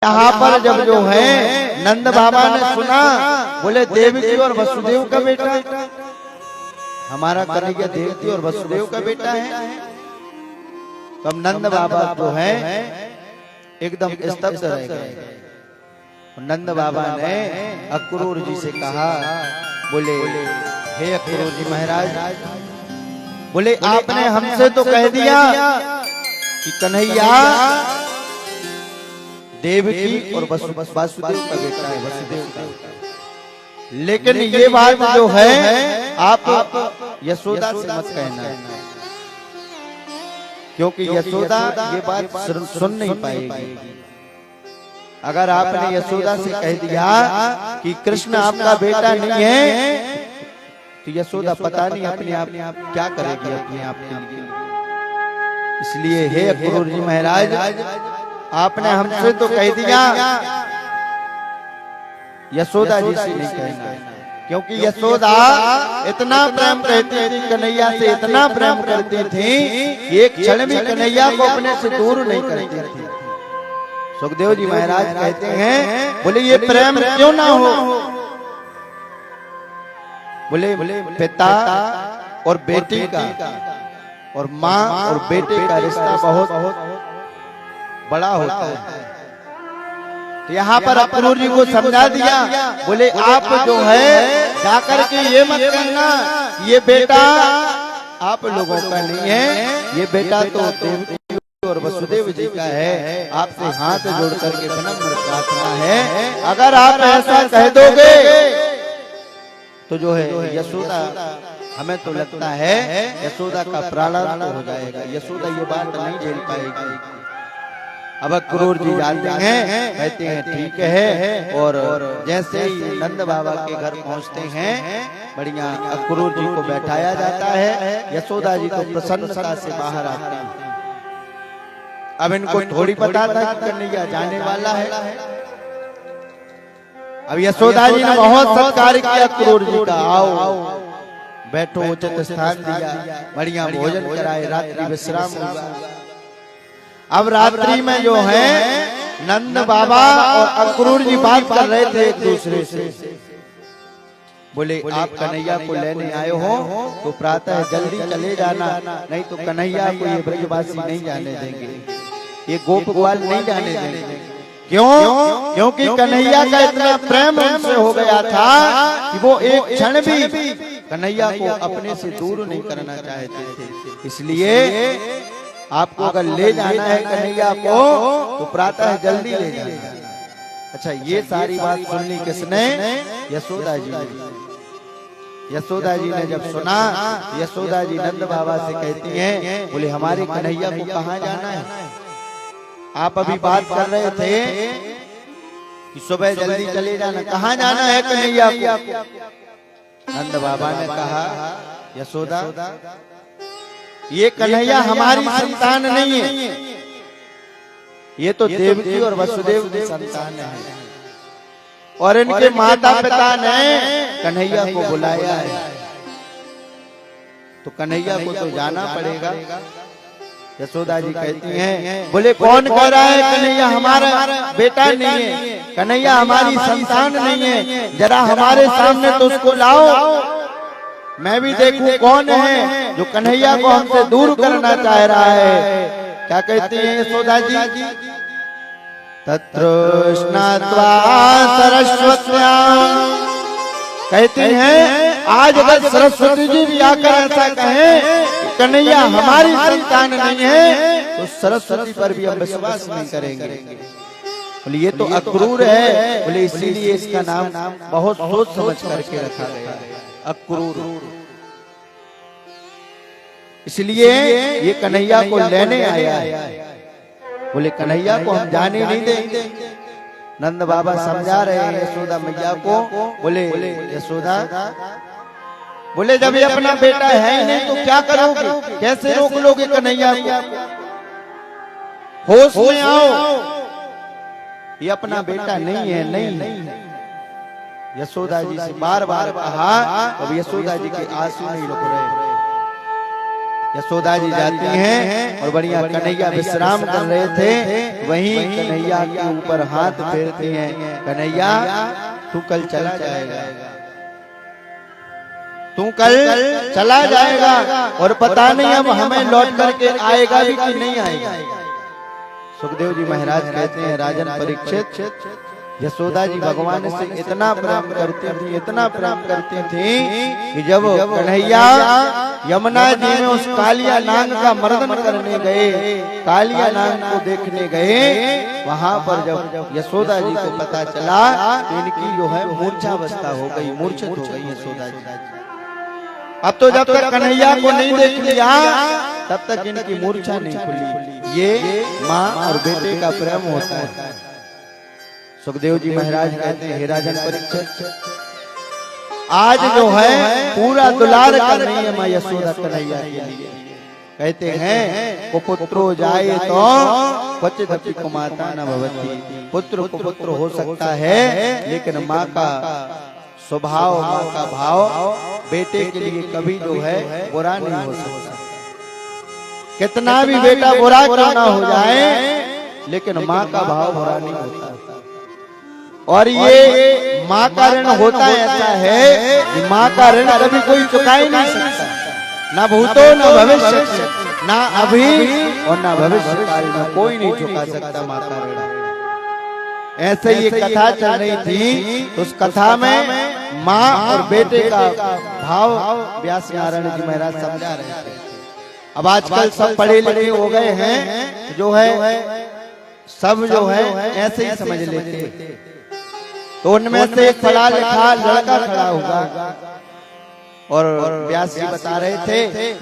यहाँ पर जब जो है नंद बाबा ने सुना, बोले देवकी और वसुदेव का बेटा, हमारा कन्हैया देवकी और वसुदेव का बेटा है। तब नंद बाबा जो है एकदम स्तब्ध रह गए। नंद बाबा ने अक्रूर जी से कहा, बोले हे अक्रूर जी महाराज, बोले आपने हमसे तो कह दिया कि कन्हैया देवकी और वासुदेव का बेटा है, वसुदेव का, लेकिन ये बात जो है आप यशोदा से मत कहना, क्योंकि यशोदा ये बात सुन नहीं पाएगी। अगर आपने यशोदा से कह दिया कि कृष्ण आपका बेटा नहीं है, तो यशोदा पता नहीं अपने आप क्या करेगी अपने आप के लिए। इसलिए हे अक्रूर जी महाराज, आपने हमसे तो कह दिया, यशोदा जी से नहीं कहना, क्योंकि यशोदा इतना प्रेम करती थी कन्हैया से, इतना प्रेम करती थी कि एक क्षण भी कन्हैया को अपने से दूर नहीं करती थी। सुखदेव जी महाराज कहते हैं, बोले ये प्रेम क्यों ना हो, बोले पिता और बेटी का और माँ और बेटे का रिश्ता बहुत बड़ा होता है। तो यहाँ पर अक्रूर जी को समझा दिया, बोले आप जो है जाकर के ये मत कहना ये बेटा आप लोगों का नहीं है, ये बेटा तो देवकी और वसुदेव जी का है। आपसे हाथ जोड़ करके विनम्र प्रार्थना है, अगर आप ऐसा कह दोगे तो जो है यशोदा, हमें तो लगता है यशोदा का प्राणांत हो जाएगा, यशोदा ये बात नहीं झेल पाएगी। अब अक्रूर जी जाते हैं, कहते हैं ठीक है, और जैसे ही नंद बाबा के घर पहुंचते हैं, बढ़िया अक्रूर जी को बैठाया जाता है। यशोदा जी तो प्रसन्नता से बाहर आते हैं। अब इनको थोड़ी पता था कि कन्हैया जाने वाला है। अब यशोदा जी ने बहुत सत्कार किया अक्रूर जी का, आओ बैठो, उचित स्थान दिया, बढ़िया भोजन कराए, रात्रि विश्राम हुआ। अब रात्रि में जो है नंद बाबा और अक्रूर जी बात कर रहे थे एक दूसरे से, बोले आप कन्हैया को लेने आए हो तो प्रातः जल्दी चले जाना, नहीं तो कन्हैया को ये ब्रजवासी नहीं जाने देंगे, ये गोप ग्वाल नहीं जाने देंगे। क्यों? क्योंकि कन्हैया का इतना प्रेम उनसे हो गया था कि वो एक क्षण भी कन्हैया को अपने से दूर नहीं करना चाहते थे। इसलिए आपको अगर ले जाना है कन्हैया को तो प्रातः जल्दी ले जाना। अच्छा, ये सारी बात सुननी किसने? यशोदा जी ने। यशोदा जी ने जब सुना, यशोदा जी नंद बाबा से कहती हैं, बोले हमारे कन्हैया को कहाँ जाना है? आप अभी बात कर रहे थे कि सुबह जल्दी चले जाना, कहाँ जाना है कन्हैया को? नंद बाबा ने कहा, यशोदा ये कन्हैया हमारी संतान नहीं है, ये तो देवकी और वसुदेव की संतान है, और इनके माता पिता ने कन्हैया को बुलाया है, तो कन्हैया को तो जाना पड़ेगा। यशोदा जी कहती हैं, बोले कौन कह रहा है कन्हैया हमारा बेटा नहीं है, कन्हैया हमारी संतान नहीं है, जरा हमारे सामने तो उसको लाओ, मैं भी देखूं कौन है जो कन्हैया को हमसे दूर करना चाह रहा है। क्या कहती है यशोदा जी? तत्रोष्णात्वा सरस्वत्यां, कहती हैं आज अगर सरस्वती जी भी आकर ऐसा कहें कन्हैया हमारी संतान नहीं है, तो सरस्वती पर भी हम विश्वास नहीं करेंगे। बोले ये तो अक्रूर है, बोले इसीलिए इसका नाम बहुत सोच समझ करके रखा गया अक्रूर, इसलिए ये कन्हैया को लेने आया है। बोले कन्हैया को हम जाने नहीं देंगे। नंद बाबा समझा रहे हैं यशोदा मैया को, बोले यशोदा, बोले जब ये अपना बेटा है ही नहीं तो क्या करोगे, कैसे रोक लोगे कन्हैया को? होश में आओ, ये अपना बेटा नहीं है, नहीं। यशोदा जी से बार बार कहा, अब यशोदा जी के आंसू नहीं रुक रहे। यशोदा जी जाती हैं और बढ़िया कन्हैया विश्राम कर रहे थे, वहीं कन्हैया के ऊपर हाथ फेरती हैं, कन्हैया तू कल चला जाएगा, तू कल चला जाएगा और पता नहीं अब हमें लौट करके आएगा भी कि नहीं आएगा। सुखदेव जी महाराज कहते हैं, राजन परीक्षित, यशोदा जी भगवान से इतना प्रेम करती थी, इतना प्रेम करती थी कि जब कन्हैया यमुना जी में उस कालिया नाग का मर्दन करने गए, कालिया नाग को देखने गए, वहां पर जब यशोदा जी को पता चला कि इनकी जो है मूर्छावस्था हो गई, मूर्छित हो गई यशोदा जी। अब तो जब तक कन्हैया को नहीं देख लिया तब तक इनकी मूर्छा नहीं खुली। ये माँ और बेटे का प्रेम होता है। सुखदेव जी महाराज कहते हैं, हे राजन परीक्षित, आज जो है पूरा दुलार कर रही है माँ यशोदा कन्हैया के लिए। कहते हैं, को पुत्रो जाए तो क्वचिदपि कुमाता न भवति, पुत्र को पुत्र हो सकता है लेकिन माँ का स्वभाव, माँ का भाव बेटे के लिए कभी जो है बुरा नहीं हो सकता। कितना भी बेटा बुरा क्यों ना हो जाए लेकिन माँ का भाव बुरा नहीं होता। और ये माँ का ऋण होता ऐसा है कि माँ का ऋण कभी कोई चुका ही नहीं सकता, ना भूतो न भविष्य, ना अभी और ना भविष्य काल में कोई नहीं चुका सकता माँ का ऋण। ऐसे ये कथा चल रही थी, तो उस कथा में माँ और बेटे का भाव व्यास नारायण जी महाराज समझा रहे थे। अब आजकल सब पढ़े लिखे हो गए हैं, जो है सब जो है ऐसे ही समझ लेते। तो उनमें से एक पढ़ा लिखा लड़का खड़ा होगा और व्यास जी बता रहे थे,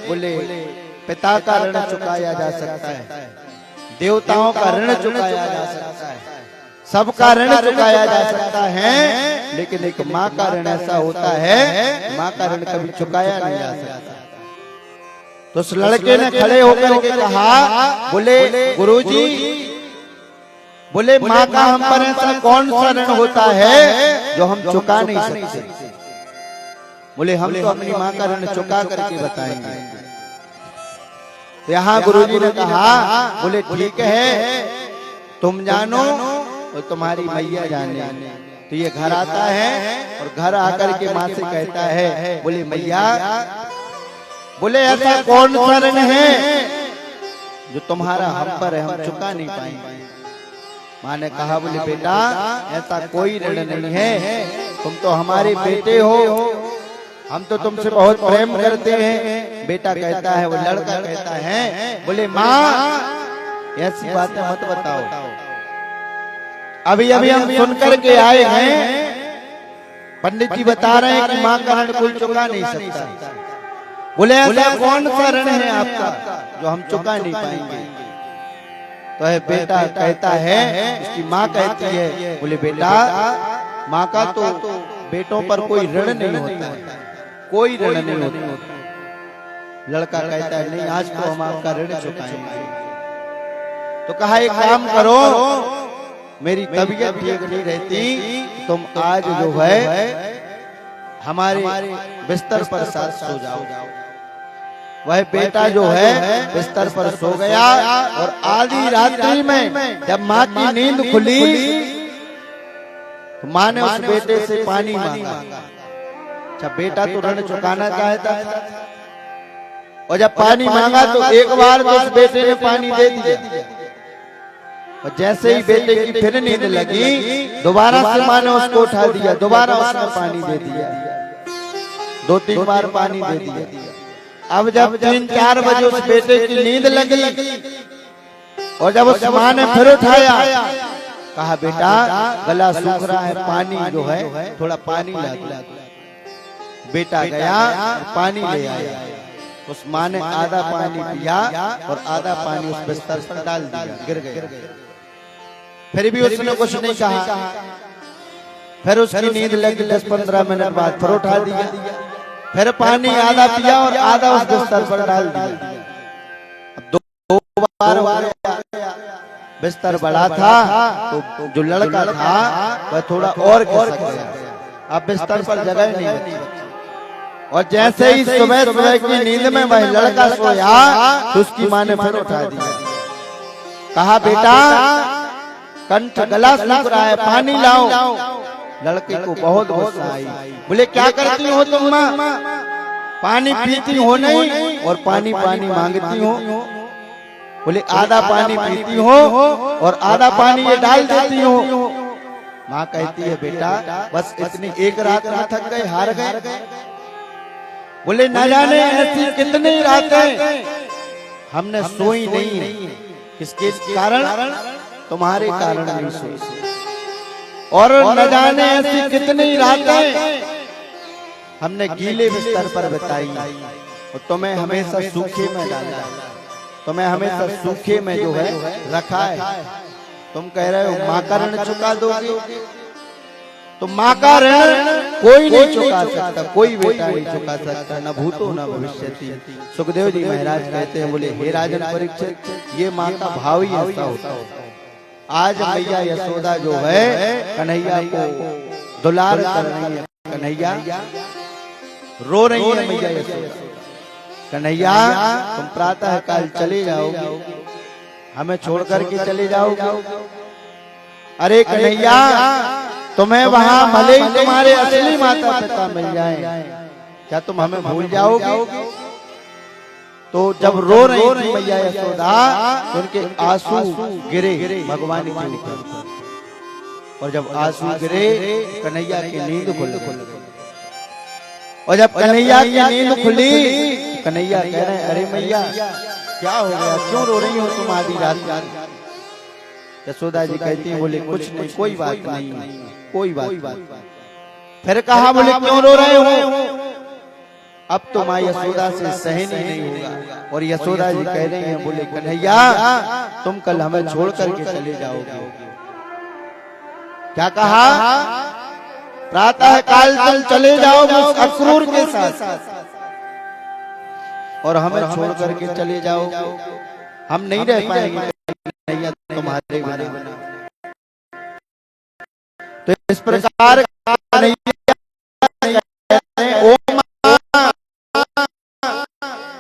बोले पिता का ऋण चुकाया जा सकता है, देवताओं का ऋण चुकाया जा सकता है, सबका ऋण चुकाया जा सकता है, लेकिन एक माँ का ऋण ऐसा होता है, माँ का ऋण कभी चुकाया नहीं जा सकता। तो उस लड़के ने खड़े होकर के कहा, बोले गुरुजी, बोले माँ का हम पर ऐसा कौन सा ऋण होता है जो हम चुका नहीं सकते। बोले हम तो अपनी माँ का ऋण चुका करके बताएंगे। यहाँ गुरुजी ने कहा, बोले ठीक है, तुम जानो और तुम्हारी मैया जाने। तो ये घर आता है और घर आकर के माँ से कहता है, बोले मैया, बोले ऐसा कौन सा ऋण है जो तुम्हारा हम पर है, हम चुका नहीं पाएंगे। माँ ने कहा, बोले बेटा ऐसा कोई ऋण नहीं है, तुम तो हमारे बेटे हो, हम तो तुमसे बहुत प्रेम करते हैं। बेटा कहता है, वो लड़का कहता है, बोले माँ ऐसी बातें मत बताओ, अभी अभी हम सुन करके आए हैं, पंडित जी बता रहे हैं कि माँ का ऋण कोई चुका नहीं सकता। बोले ऐसा कौन सा ऋण है आपका जो हम चुका नहीं पाएंगे। तो है बेटा कहता है, उसकी माँ कहती है, बोले बेटा माँ का तो बेटों पर कोई ऋण नहीं होता है, कोई ऋण नहीं होता। लड़का कहता है, नहीं आज तो हम आपका ऋण चुकाएंगे। तो कहा एक काम करो, मेरी तबीयत ठीक नहीं रहती, तुम आज जो है हमारे बिस्तर पर साथ सो जाओ। वह बेटा जो है बिस्तर पर सो गया और आधी रात्रि में जब माँ की नींद खुली तो माँ ने उस बेटे से पानी मांगा। अच्छा, बेटा तो ऋण चुकाना चाहता था और जब पानी मांगा तो एक बार तो उस बेटे ने पानी दे दिया और जैसे ही बेटे की फिर नींद लगी, दोबारा से माँ ने उसको उठा दिया, दोबारा उसने पानी दे दिया, 2-3 बार पानी दे दिया। अब जब 3-4 बजे उस बेटे की नींद लगी और जब उस माँ ने फिर उठाया, कहा बेटा गला सूख रहा है, पानी जो है थोड़ा पानी ला दो। बेटा गया पानी ले आया, उस माँ ने आधा पानी पिया और आधा पानी उस बिस्तर पर डाल दिया, गिर गया। फिर भी उसने कुछ नहीं कहा। फिर उसकी नींद लगी, 10-15 मिनट बाद फिर उठा दिया, फिर पानी आधा पिया और आधा उस बिस्तर पर डाल दिया। अब 2 बार हो गया। बिस्तर बड़ा था तो जो लड़का था वह थोड़ा और खिसक गया। अब बिस्तर पर जगह नहीं बची। और जैसे ही सुबह सुबह की नींद में वह लड़का सोया तो उसकी माँ ने फिर उठा दिया, कहा बेटा कंठ गला सूख रहा है, पानी लाओ। लड़के को बहुत गुस्सा आई, बोले क्या करती हो तुम माँ, पानी पीती हो नहीं और पानी पानी मांगती हो। बोले आधा पानी पीती हो और आधा पानी ये डाल देती हो। माँ कहती है बेटा बस इतनी एक रात में थक गए, हार गए। बोले न जाने ऐसी कितनी रातें हमने सोई नहीं, किसके कारण, तुम्हारे कारण नहीं सोई। और न जाने ऐसी कितनी रातें हमने गीले बिस्तर पर बिताई और तुम्हें हमेशा सूखे में डाला, तुम्हें हमेशा सूखे में जो है रखा है। तुम कह रहे हो माँ का ऋण चुका दोगे, तो माँ का ऋण कोई नहीं चुका सकता, कोई बेटा नहीं चुका सकता, न भूतो न भविष्यति। सुखदेव जी महाराज कहते हैं, बोले हे राजन परीक्षित, ये माँ का भाव ही ऐसा होता है। आज मैया यशोदा जो है कन्हैया को दुलार कर रही है, कन्हैया रो रही है मैया यशोदा, कन्हैया तुम प्रातः काल चले जाओगे, हमें छोड़ करके चले जाओगे। अरे कन्हैया तुम्हें वहां भले ही तुम्हारे असली माता पिता मिल जाएं, क्या तुम हमें भूल जाओगे। तो जब रो रही थी मैया यशोदा तो उनके आंसू गिरे भगवान के ऊपर, और जब आंसू गिरे कन्हैया की नींद खुल गई। और जब कन्हैया की नींद खुली, कन्हैया कह रहे हैं अरे मैया क्या हो गया, क्यों रो रही हो तुम आधी रात। यशोदा जी कहती हैं, बोले कुछ नहीं, कोई बात नहीं, कोई बात। फिर कहा, बोले क्यों रो रहे हो। अब तो माँ यशोदा से सहन ही नहीं होगा, और यशोदा जी कह रही हैं, बोले कन्हैया तुम कल हमें छोड़ करके चले जाओगे। क्या कहा, प्रातः काल तुम चले जाओगे उस अक्रूर के साथ और हमें छोड़ करके चले जाओगे, हम नहीं रह पाएंगे कन्हैया तुम्हारे बिना। तो इस प्रकार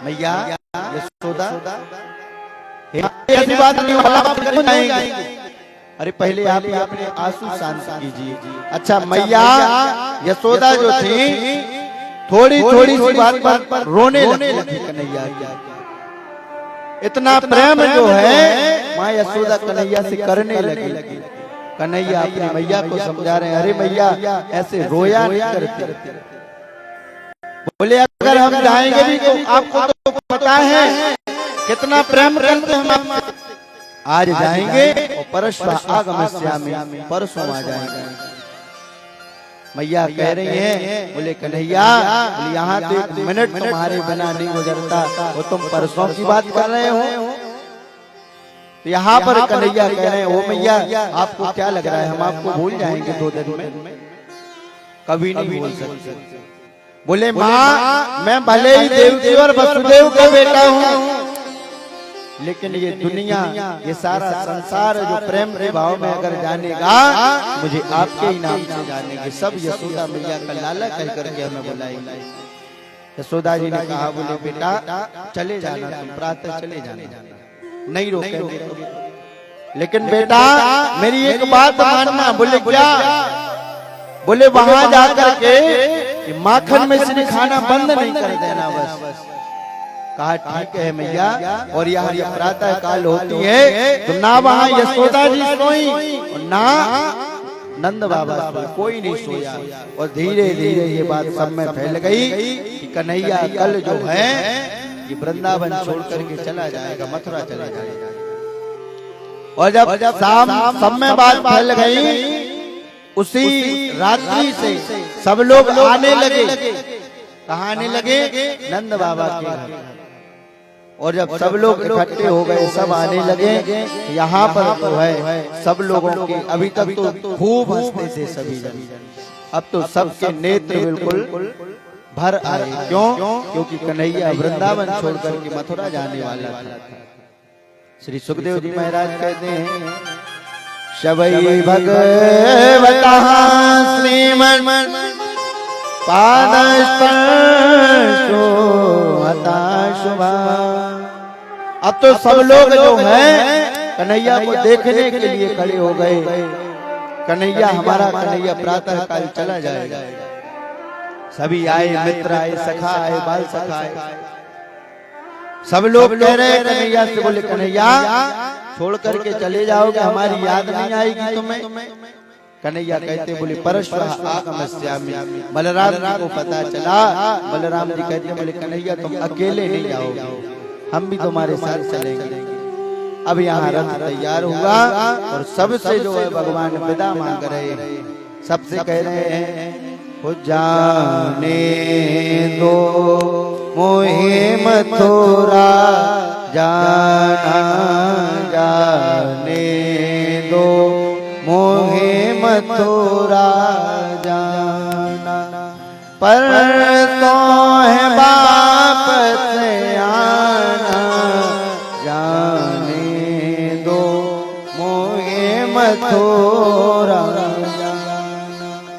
मैया यशोदा ऐसी बात नहीं, अरे पहले आप ही अपने आंसू शांत कीजिए। अच्छा मैया यशोदा जो थी थोड़ी थोड़ी सी बात पर रोने लगी कन्हैया। इतना प्रेम जो है माँ यशोदा कन्हैया से करने लगी। कन्हैया अपनी मैया को समझा रहे हैं, अरे मैया ऐसे रोया नहीं करते। बोले अगर हम जाएंगे भी तो आपको तो पता है कितना प्रेम करते हम। आज जाएंगे और परसों आगमस्यामि, परसों आ जाएंगे। मैया कह रही हैं, बोले कन्हैया यहाँ तो एक मिनट तुम्हारे बिना नहीं गुजरता, वो तुम परसों की बात कर रहे हो। तो यहाँ पर कन्हैया कह रहे हैं, ओ मैया आपको क्या लग रहा है हम आपको भूल जाएंगे 2 दिन में, कभी नहीं भूल सकते। बोले माँ मैं भले ही देवकी और वसुदेव का बेटा हूँ, लेकिन ये दुनिया ये सारा संसार जो प्रेम के भाव में अगर जानेगा मुझे आपके ही नाम से जानेंगे। सब यशोदा मैया का लाला कह करके हमें बुलाएंगे। यशोदा जी ने कहा, बोले बेटा चले जाना, तुम प्रातः चले जाना, नहीं रोकेंगे तो। लेकिन बेटा मेरी एक बात मानना। बोले क्या। बोले वहां जाकर के माखन में से खाना बंद नहीं कर देना बस। कहा ठीक है मैया। और यहाँ जब प्रातः काल होती है तो ना वहाँ यशोदा जी सोई और ना नंद बाबा सोए, कोई नहीं सोया। और धीरे धीरे ये बात सब में फैल गई कि कन्हैया कल जो है ये वृंदावन छोड़ करके चला जाएगा, मथुरा चला जाएगा। और जब शाम सब में बात फैल गई, उसी रात्रि से सब लोग आने लगे। कहाँ आने लगे? नंद बाबा के घर। और जब सब लोग इकट्ठे हो गए, सब आने लगे, यहाँ पर जो है सब लोगों के अभी तक तो खूब हंसते थे सभी जन, अब तो सबके नेत्र बिल्कुल भर आए। क्यों? क्योंकि कन्हैया वृंदावन छोड़ करके मथुरा जाने वाला था। श्री सुखदेव जी महाराज कहते हैं, शबई भगवता श्रीमन पादस्पर्शो हता शुभा। अब तो सब लोग जो हैं कन्हैया को देखने के लिए खड़े हो गए। कन्हैया हमारा कन्हैया प्रातः काल चला जाएगा। सभी आए, मित्र आए, सखा आए, बाल सखा आए। सब लोग कह रहे हैं कन्हैया से, बोले कन्हैया छोड़ करके चले जाओगे, हमारी याद नहीं आएगी तुम्हें। कन्हैया कहते बोले परश्वः आगमस्यामि। बलराम जी को पता चला। बलराम जी कहते बोले कन्हैया तुम अकेले नहीं जाओगे, हम भी तुम्हारे साथ चलेंगे। अब यहाँ रथ तैयार हुआ और सबसे जो है भगवान विदा मांग रहे हैं। सबसे कह रहे हैं हो जाने दो मोहे मथुरा जाना, जाने दो मोहे मथुरा जाना। पर तो है वापस आना, जाने दो मोहे मथुरा जाना।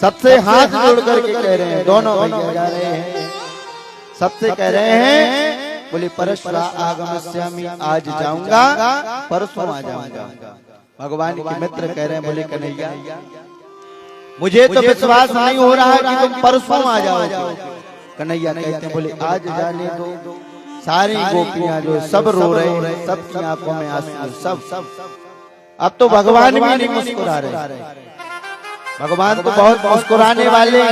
सबसे हाथ जोड़ करके कह रहे हैं, दोनों भैया जा रहे हैं। सबसे कह रहे हैं बोले परश्वः आगमस्यामि, आज जाऊंगा परसों आ जाऊंगा। भगवान के मित्र कह रहे हैं बोले कन्हैया मुझे तो विश्वास नहीं हो रहा कि तुम परसों आ जाओगे। कन्हैया कहते हैं बोले आज जाने दो। सारी गोपियां जो सब रो रहे हैं, सबकी आंखों में आंसू, सब। अब तो भगवान भी नहीं मुस्कुरा रहे। भगवान तो बहुत मुस्कुराने वाले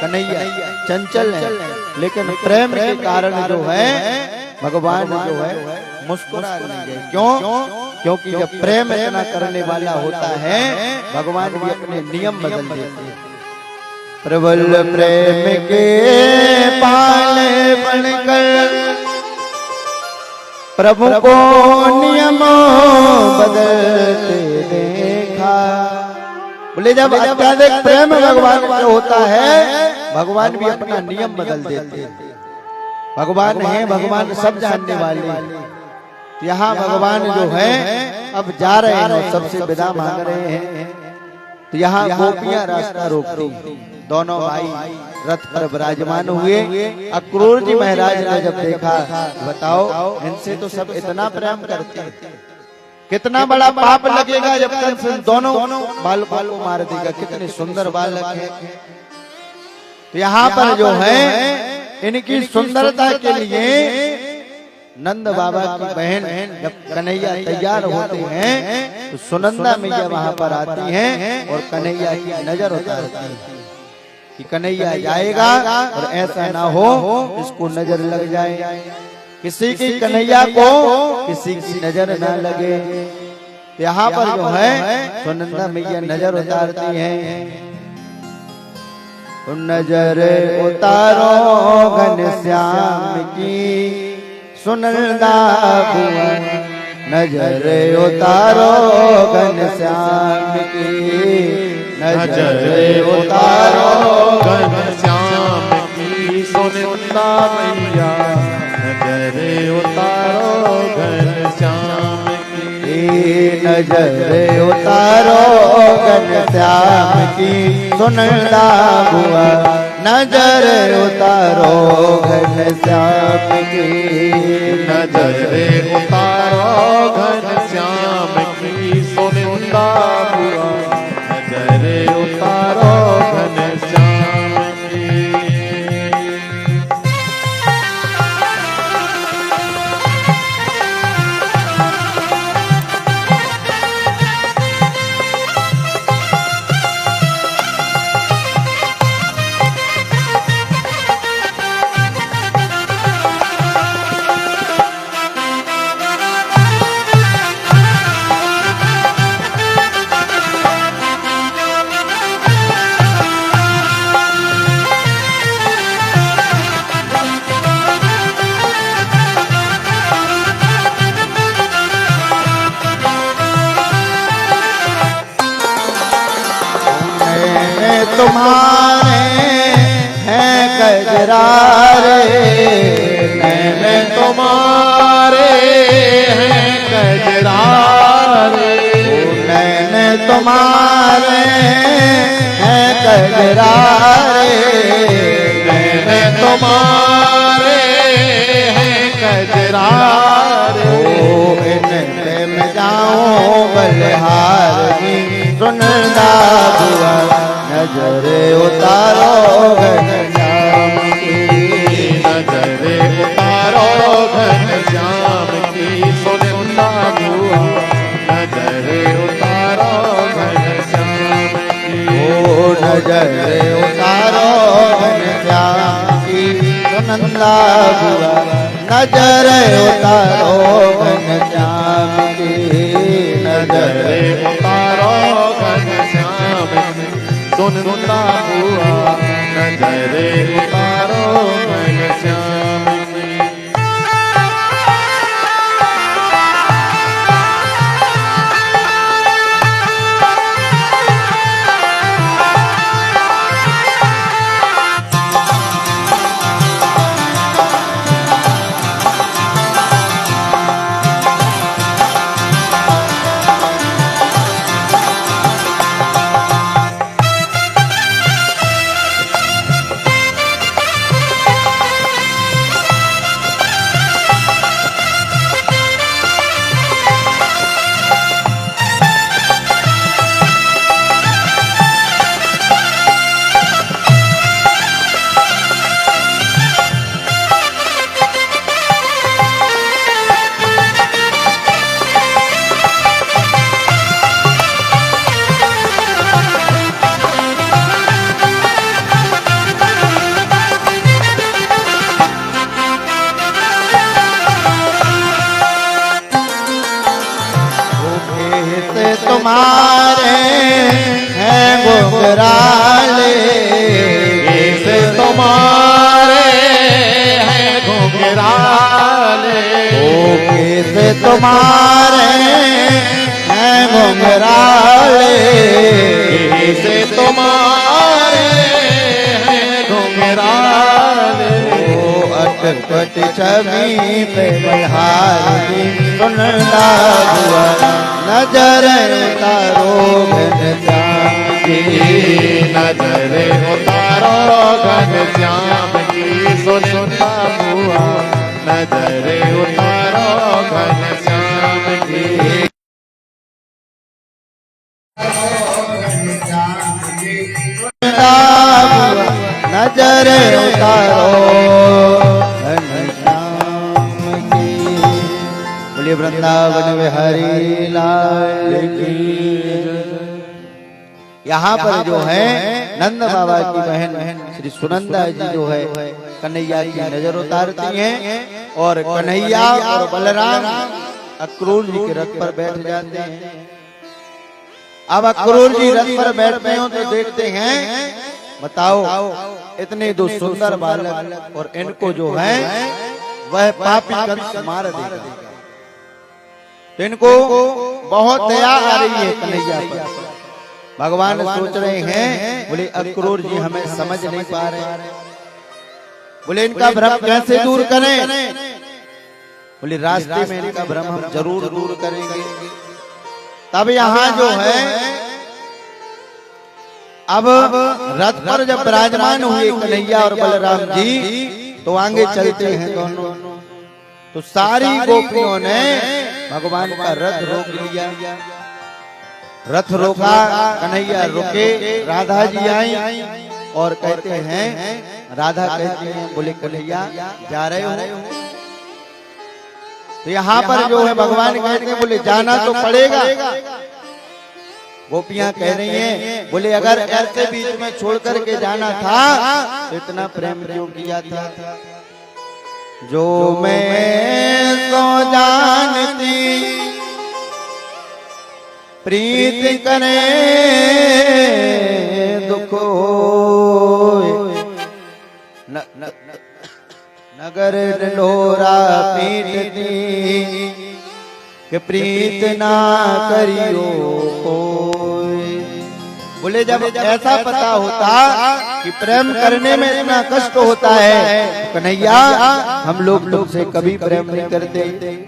कन्हैया चंचल है, लेकिन प्रेम के कारण जो है भगवान जो है मुस्कुरा नहीं गए। क्यों? क्योंकि जब प्रेम इतना करने वाला होता है भगवान भी अपने नियम बदल देते हैं। प्रबल प्रेम के पाले बनकर प्रभु को नियम बदलते देखा। बोले जब अत्याधिक प्रेम भगवान का होता है भगवान भी अपना नियम बदल देते हैं। भगवान है, भगवान सब जानने वाले। यहाँ भगवान जो है अब जा रहे हैं, सबसे विदा मांग रहे हैं। तो यहाँ गोपियां रास्ता रोकती। दोनों भाई रथ पर विराजमान हुए। अक्रूर जी महाराज ने जब देखा, बताओ इनसे तो सब इतना प्रेम करते हैं, कितना बड़ा पाप लगेगा जब कंस दोनों बालकों को मार देगा। कितने सुंदर बालक हैं। तो यहाँ पर जो है इनकी सुंदरता के लिए नंद बाबा की बहन जब कन्हैया तैयार होते हैं तो सुनंदा मैया वहां पर आती हैं और कन्हैया की नजर उतारती है कि कन्हैया जाएगा और ऐसा ना हो इसको नजर लग जाए, किसी की कन्हैया को किसी की नजर ना लगे। यहाँ पर जो है सुनंदा मैया नजर उतारती हैं। नजर उतारो घनश्याम की सुनंदा बुआ, नजर उतारो घनश्याम की, नजर उतारो घनश्याम की सुनंदा मैया, नजर उतारो घनश्याम की, नजर उतारो घनश्याम की सुनंदा बुआ, नजर उतारो घनश्याम की, नजर उतारो घनश्याम की सुनंदा बुआ, नजर उतारो घनश्याम की। तुम्हारे हैं कजरारे, नैन तुम्हारे हैं कजरारे, नैन तुम्हारे हैं कजरारे, नैन तुम्हारे हैं कजरारे। ओ इनसे मैं जाऊं बलिहारी, सुनंदा बुआ नजरे उतारो घनश्याम की, नजरे उतारो घनश्याम की, सुनंदा बुआ नजरे उतारो घनश्याम की। ओ नजरे उतारो घनश्याम की, सुनंदा बुआ नजरे उतारो घनश्याम की, नजरे उतारो घनश्याम की, सुनंदा बुआ नजरे उतारो घनश्याम की। तुम्हारे हैं घुंघराले, कैसे तुम्हारे हैं घुंघराले। ओ कैसे तुम्हारे हैं घुंघराले, कैसे तुम्हारे हैं घुंघराले। ओ अटपट छवि पे बलिहारी, सुनंदा बुआ नजरे उतारो घनश्याम की, नजरे उतारो घनश्याम की, सुनंदा बुआ नजरे उतारो घनश्याम की। सुनंदा बुआ नजरे उतारो घनश्याम की। बोलिए वृंदावन बिहारी लाल की। यहाँ पर जो है नंद बाबा की बहन श्री सुनंदा जी जो है कन्हैया की नजर उतारती हैं और कन्हैया और बलराम अक्रूर जी के रथ पर बैठ जाते हैं। अब अक्रूर जी रथ पर बैठते हो तो देखते हैं, बताओ इतने दो सुंदर बालक और इनको जो है वह पापी कंस मार देगा। तो इनको बहुत दया आ रही है कन्हैया पर। भगवान सोच रहे हैं, बोले अक्रूर जी हमें समझ नहीं पा रहे, बोले इनका भ्रम कैसे दूर करें। बोले रास्ते में इनका भ्रम हम जरूर दूर करेंगे। तब यहाँ जो है अब रथ पर जब विराजमान हुए कन्हैया और बलराम जी तो आगे चलते हैं दोनों। तो सारी गोपियों ने भगवान का रथ रोक लिया। रथ रोका, कन्हैया रुके, राधा जी आई और कहते हैं, राधा कहती हैं, बोले कन्हैया जा रहे हो। तो यहाँ पर जो है भगवान कहते हैं, बोले जाना तो पड़ेगा। गोपियां कह रही हैं, बोले अगर ऐसे बीच में छोड़ करके जाना था तो इतना प्रेम क्यों किया था। जो मैं तो जानती प्रीत करे दुखो नगर ढिंढोरा पीटती कि प्रीत ना करियो कोई। बोले जब ऐसा पता होता कि प्रेम करने में इतना कष्ट होता है, कन्हैया हम लोग तुमसे कभी प्रेम नहीं करते।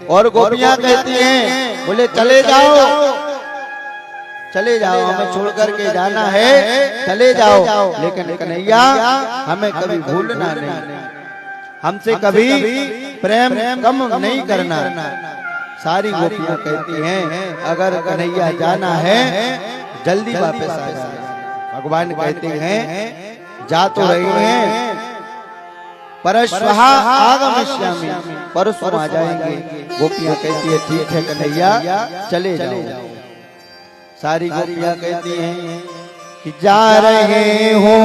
और गोपियां कहती हैं, बोले चले जाओ, चले जाओ, हमें छोड़ करके जाना है, चले जाओ, लेकिन कन्हैया हमें कभी भूलना नहीं, हमसे कभी प्रेम कम नहीं करना। सारी गोपियां कहती हैं अगर कन्हैया जाना है जल्दी वापस आ जाए। भगवान कहते हैं जा तो रही हैं, परश्वः आगमिष्यामि, परसों आ जाएंगे। गोपियां कहती है ठीक है कन्हैया चले जाओ। सारी गोपियां कहती हैं कि जा रहे हो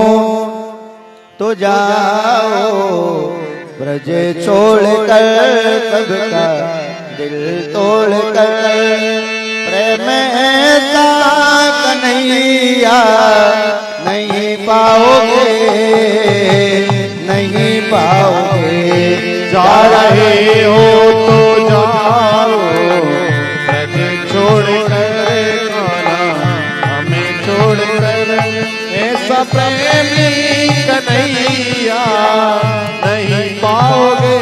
तो जाओ, ब्रज छोड़कर सबका दिल तोड़कर, प्रेम ऐसा कन्हैया नहीं पाओगे, नहीं पाओगे। जा रहे हो तो जाओ, ब्रज छोड़कर आना, हमें छोड़कर, ऐसा प्रेमी कन्हैया नहीं पाओगे,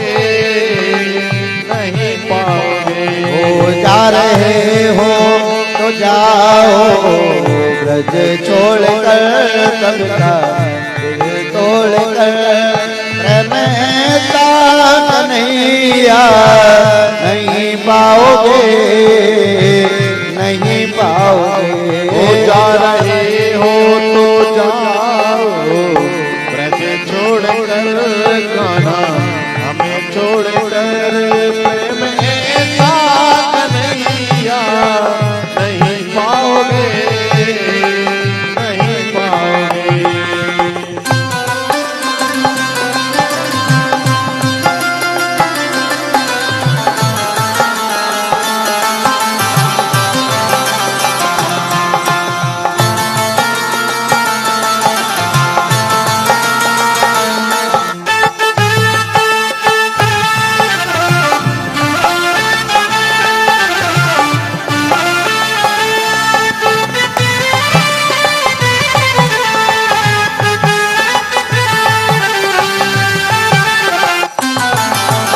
नहीं पाओगे। हो जा रहे हो तो जाओ, ब्रज छोड़कर सबका दिल तोड़कर, प्रेम ऐसा कन्हैया नहीं पाओगे, नहीं पाओगे। हो जा रहे हो तो जाओ, ब्रज छोड़कर गाना, हमें छोड़कर, प्रेम ऐसा कन्हैया नहीं पाओगे, नहीं पाओगे।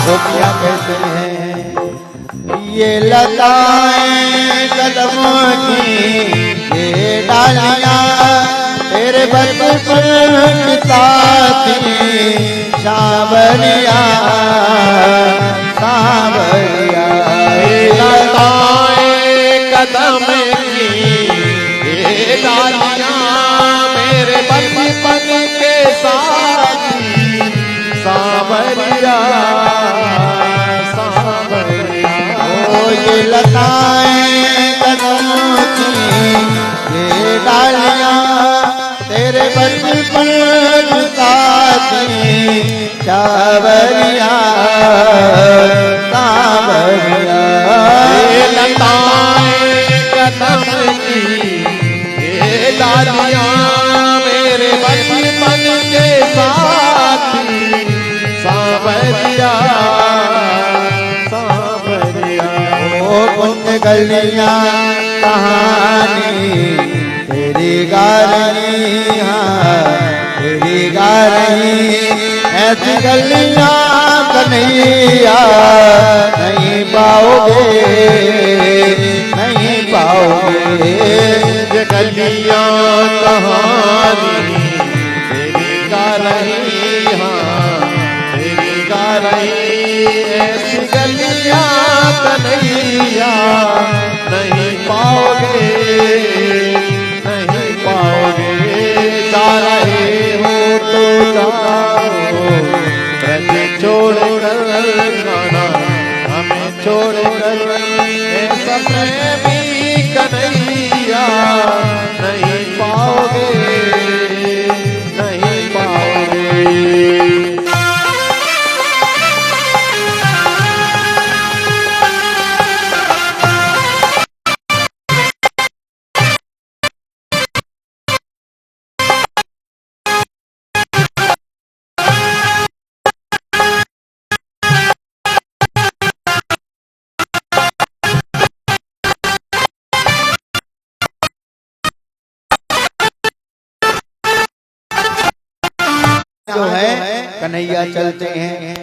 गोपियां कहते हैं ये लताएं कदमों की, ये डालियां तेरे बचपन की साथी, सांवरिया सांवरिया। ये लताएं कदम की, ये डालियां मेरे बचपन के साथी, सांवरिया सांवरिया। ओ ये लताएं कदमों की, ये डालियां तेरे बचपन की साथी, सांवरिया सांवरिया। ये लताएं कदम की, ये डालियां मेरे बचपन के साथी, सांवरिया सांवरिया। ओ पुण्य गलियां कहानी तेरी गा रही, हाँ तेरी गा रही, ऐसी गलियां कन्हैया नहीं पाओगे, नहीं पाओगे। ये गलियां कहानी तेरी गा रही, हाँ तेरी गा रही, ऐसी गलियां कन्हैया नहीं पाओगे, नहीं पाओगे। जा रहे हो तो जाओ, ब्रज छोड़कर गाना, हमें छोड़कर, ऐसा प्रेमी कन्हैया नहीं पाओगे, नहीं पाओगे। जो है कन्हैया चलते हैं